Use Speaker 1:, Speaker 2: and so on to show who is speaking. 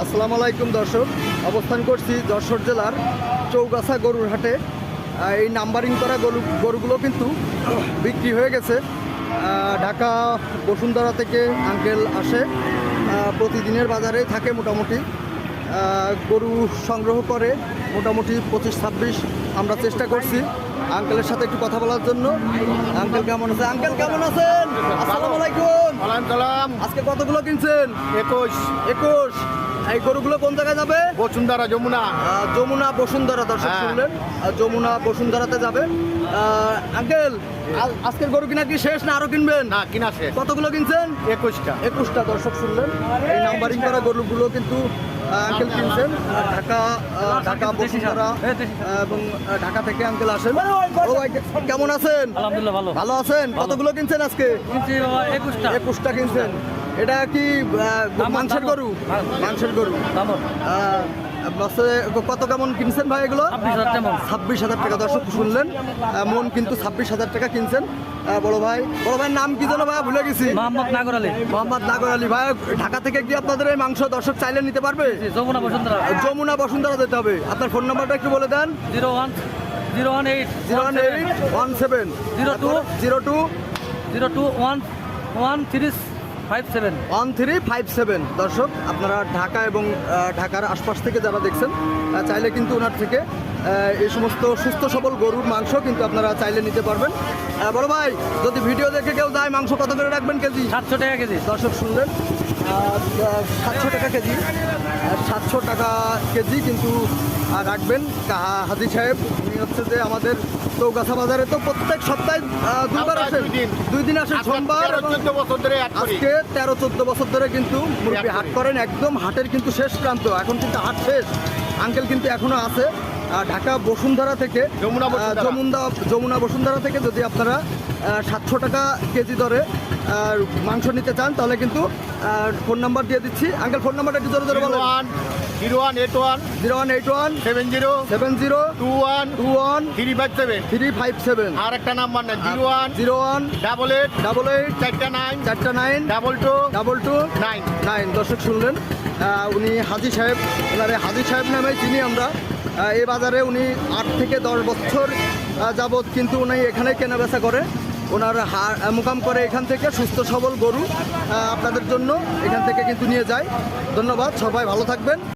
Speaker 1: আসসালামু আলাইকুম দর্শক, অবস্থান করছি যশোর জেলার চৌগাছা গরুর হাটে। এই নাম্বারিং করা গরুগুলো কিন্তু বিক্রি হয়ে গেছে। ঢাকা বসুন্ধরা থেকে আঙ্কেল আসে, প্রতিদিনের বাজারে থাকে মোটামুটি। গরু সংগ্রহ করে মোটামুটি 25-26। আমরা চেষ্টা করছি আঙ্কেলের সাথে একটু কথা বলার জন্য। আঙ্কেল কেমন আছে? আঙ্কেল কেমন আছেন? আসসালামু আলাইকুম। আজকে কতগুলো কিনছেন? 21। এই গরুগুলো কোন জায়গায় যাবে?
Speaker 2: বসুন্ধরা,
Speaker 1: যমুনা বসুন্ধরা। দর্শক শুনলেন, যমুনা বসুন্ধরাতে যাবে। আঙ্কেল, আজকের গরু কিনা কি শেষ না আরো কিনবেন?
Speaker 2: না, কিনা শেষ।
Speaker 1: কতগুলো কিনছেন?
Speaker 2: 21টা।
Speaker 1: দর্শক শুনলেন, এই নাম্বারিং করা গরুগুলো কিন্তু আঙ্কেল কিনছেন। ঢাকা বসুন্ধরা এবং ঢাকা থেকে আঙ্কেল আসেন। ও ভাই, কেমন আছেন?
Speaker 3: আলহামদুলিল্লাহ ভালো।
Speaker 1: ভালো আছেন? কতগুলো কিনছেন আজকে? 21টা কিনছেন। এটা কি মাংসের গরু? মাংসের গরু। কত কেমন কিনছেন ভাই এগুলো? 26,000 টাকা। দর্শক শুনলেন, মন কিন্তু 26,000 টাকা কিনছেন। বড় ভাইয়ের নাম কি জানো ভাই? ভুলে গেছি।
Speaker 3: মোহাম্মদ
Speaker 1: নাগর আলী ভাই। ঢাকা থেকে কি আপনাদের এই মাংস দর্শক চাইলে নিতে পারবে? যমুনা বসুন্ধরা যেতে হবে। আপনার ফোন নাম্বারটা একটু বলে দেন।
Speaker 3: 01802
Speaker 1: দর্শক, আপনারা ঢাকা এবং ঢাকার আশপাশ থেকে যারা দেখছেন, চাইলে কিন্তু ওনার থেকে এই সমস্ত সুস্থ সবল গরুর মাংস কিন্তু আপনারা চাইলে নিতে পারবেন। বড় ভাই, যদি ভিডিও দেখে কেউ যায়, মাংস কত করে রাখবেন কেজি?
Speaker 3: 700 টাকা কেজি।
Speaker 1: দর্শক শুনলেন, 700 টাকা কেজি। 700 টাকা কেজি কিন্তু রাখবেন। হাজি সাহেব উনি হচ্ছে যে আমাদের চৌগাছা বাজারে তো প্রত্যেক সপ্তাহে 2বার আসেন, 2 দিন আসেন, সোমবার। আজকে 13-14 বছর ধরে কিন্তু মুরগি হাট করেন। একদম হাটের কিন্তু শেষ প্রান্ত, এখন কিন্তু হাট শেষ। আঙ্কেল কিন্তু এখনো আছে ঢাকা বসুন্ধরা থেকে, যমুনা বসুন্ধরা থেকে। যদি আপনারা 700 টাকা কেজি দরে মাংস নিতে চান, তাহলে কিন্তু ফোন নাম্বার দিয়ে দিচ্ছি। আঙ্কেল, ফোন নাম্বারটা একটু জোরে জোরে বলুন।
Speaker 2: 0181 70 21 357। আর একটা নাম্বার না, 01 88 49 22 9।
Speaker 1: দর্শক শুনলেন, উনি হাজি সাহেব, ওনারে হাজি সাহেব নামে চিনি আমরা। এই বাজারে উনি 8 থেকে 10 বছর যাবৎ কিন্তু উনি এখানে কেনাবেচা করে। ওনার মোকাম করে এখান থেকে সুস্থ সবল গরু আপনাদের জন্য এখান থেকে কিন্তু নিয়ে যায়। ধন্যবাদ, সবাই ভালো থাকবেন।